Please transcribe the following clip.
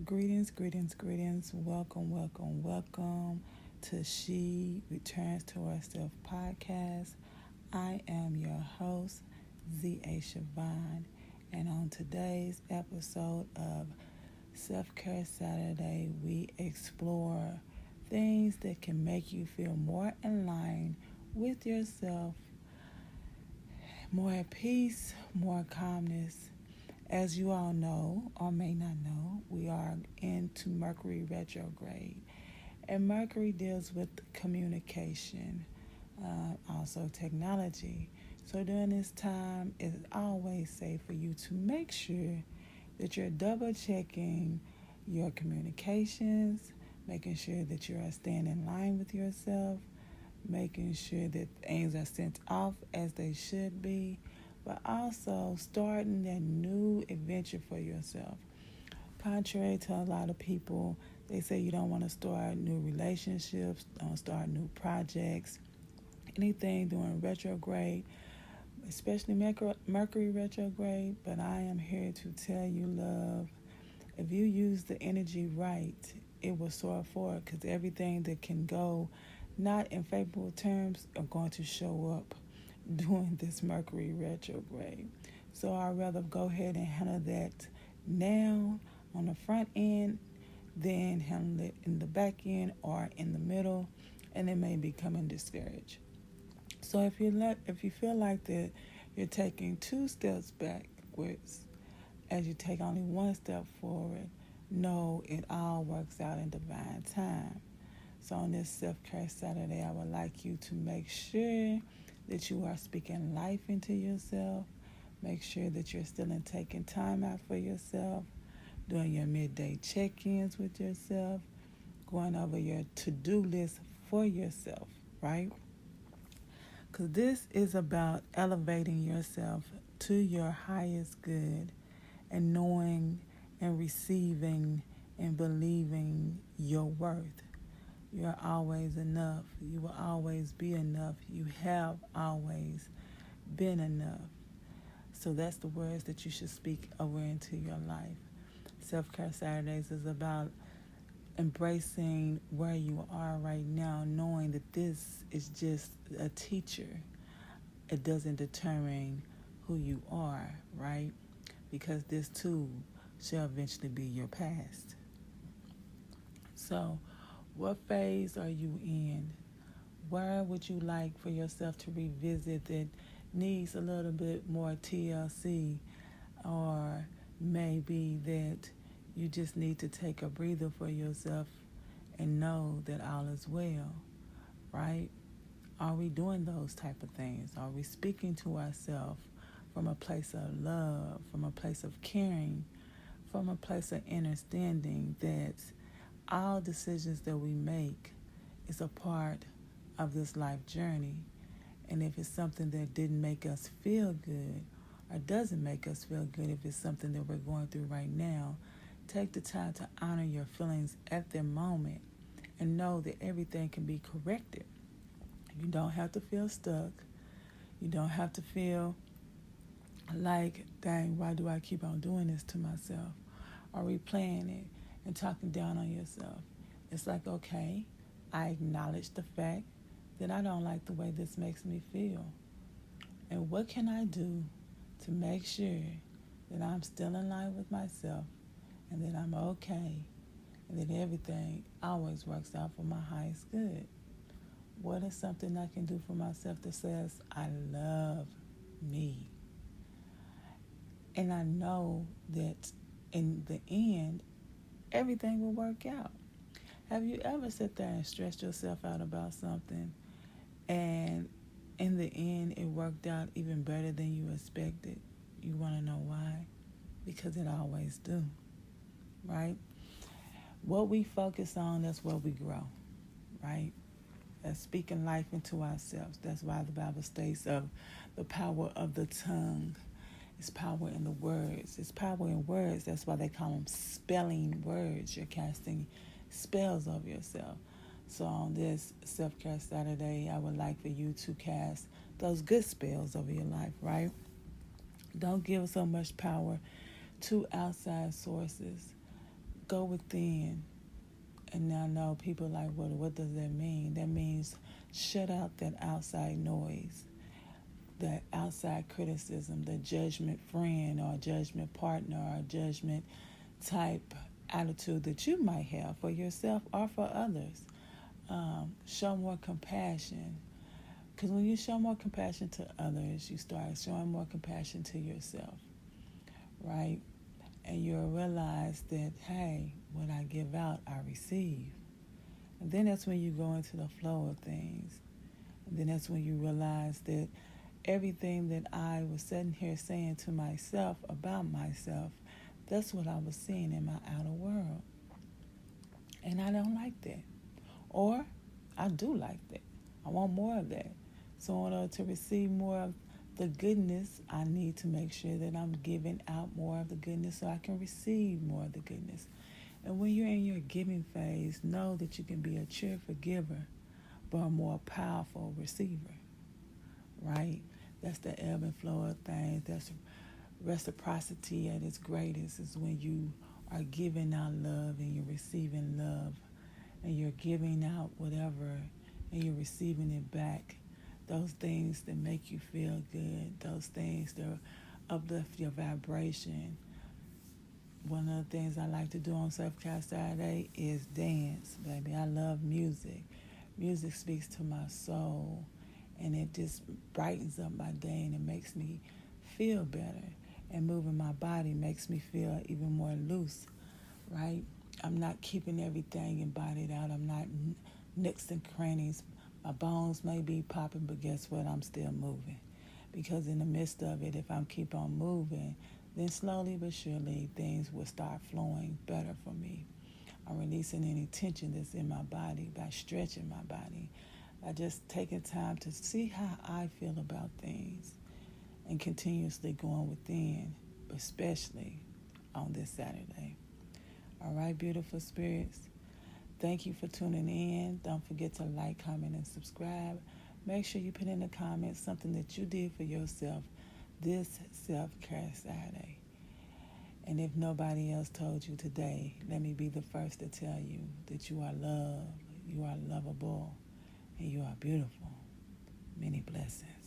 Greetings. Welcome to She Returns to Herself podcast. I am your host, Z.A. Siobhan, and on today's episode of Self Care Saturday, we explore things that can make you feel more in line with yourself, more at peace, more calmness. As you all know, or may not know, we are into Mercury retrograde. And Mercury deals with communication, also technology. So during this time, it's always safe for you to make sure that you're double checking your communications, making sure that you are staying in line with yourself, making sure that things are sent off as they should be, but also starting that new adventure for yourself. Contrary to a lot of people, they say you don't want to start new relationships, don't start new projects, anything during retrograde, especially Mercury retrograde. But I am here to tell you, love, if you use the energy right, it will soar forward because everything that can go not in favorable terms are going to show up during this Mercury retrograde. So I'd rather go ahead and handle that now on the front end than handle it in the back end or in the middle, and it may become discouraged. So if you feel like that you're taking two steps backwards as you take only one step forward, know it all works out in divine time. So on this self-care Saturday, I would like you to make sure that you are speaking life into yourself. Make sure that you're still taking time out for yourself, doing your midday check-ins with yourself, going over your to-do list for yourself, right? Because this is about elevating yourself to your highest good and knowing and receiving and believing your worth. You're always enough. You will always be enough. You have always been enough. So that's the words that you should speak over into your life. Self-Care Saturdays is about embracing where you are right now, knowing that this is just a teacher. It doesn't determine who you are, right? Because this too shall eventually be your past. So, what phase are you in? Where would you like for yourself to revisit that needs a little bit more TLC, or maybe that you just need to take a breather for yourself and know that all is well, right? Are we doing those type of things? Are we speaking to ourselves from a place of love, from a place of caring, from a place of understanding that all decisions that we make is a part of this life journey? And if it's something that didn't make us feel good or doesn't make us feel good, if it's something that we're going through right now, take the time to honor your feelings at the moment and know that everything can be corrected. You don't have to feel stuck. You don't have to feel like, dang, why do I keep on doing this to myself? Or replaying it and talking down on yourself. It's like, okay, I acknowledge the fact that I don't like the way this makes me feel. And what can I do to make sure that I'm still in line with myself and that I'm okay and that everything always works out for my highest good? What is something I can do for myself that says I love me? And I know that in the end, everything will work out. Have you ever sat there and stressed yourself out about something and in the end it worked out even better than you expected? You want to know why? Because it always do, right? What we focus on, that's where we grow, right? That's speaking life into ourselves. That's why the Bible states of the power of the tongue. It's power in the words. It's power in words. That's why they call them spelling words. You're casting spells over yourself. So on this Self-Care Saturday, I would like for you to cast those good spells over your life, right? Don't give so much power to outside sources. go within. And I know people are like, well, what does that mean? That means shut out that outside noise, that outside criticism, the judgment friend or judgment partner or judgment type attitude that you might have for yourself or for others. Show more compassion. Because when you show more compassion to others, you start showing more compassion to yourself, right? And you'll realize that, hey, what I give out, I receive. And then that's when you go into the flow of things. And then that's when you realize that everything that I was sitting here saying to myself about myself, that's what I was seeing in my outer world. And I don't like that. Or I do like that. I want more of that. So in order to receive more of the goodness, I need to make sure that I'm giving out more of the goodness so I can receive more of the goodness. And when you're in your giving phase, know that you can be a cheerful giver, but a more powerful receiver, right? That's the ebb and flow of things. That's reciprocity at its greatest, is when you are giving out love and you're receiving love, and you're giving out whatever and you're receiving it back. Those things that make you feel good, those things that uplift your vibration. One of the things I like to do on Self-Care Saturday is dance, baby. I love music. Music speaks to my soul, and it just brightens up my day, and it makes me feel better. And moving my body makes me feel even more loose, right? I'm not keeping everything embodied out. I'm not nicks and crannies. My bones may be popping, but guess what? I'm still moving. Because in the midst of it, if I keep on moving, then slowly but surely things will start flowing better for me. I'm releasing any tension that's in my body by stretching my body, by just taking time to see how I feel about things and continuously going within, especially on this Saturday. All right, beautiful spirits. Thank you for tuning in. Don't forget to like, comment, and subscribe. Make sure you put in the comments something that you did for yourself this Self-Care Saturday. And if nobody else told you today, let me be the first to tell you that you are loved, you are lovable, and you are beautiful. Many blessings.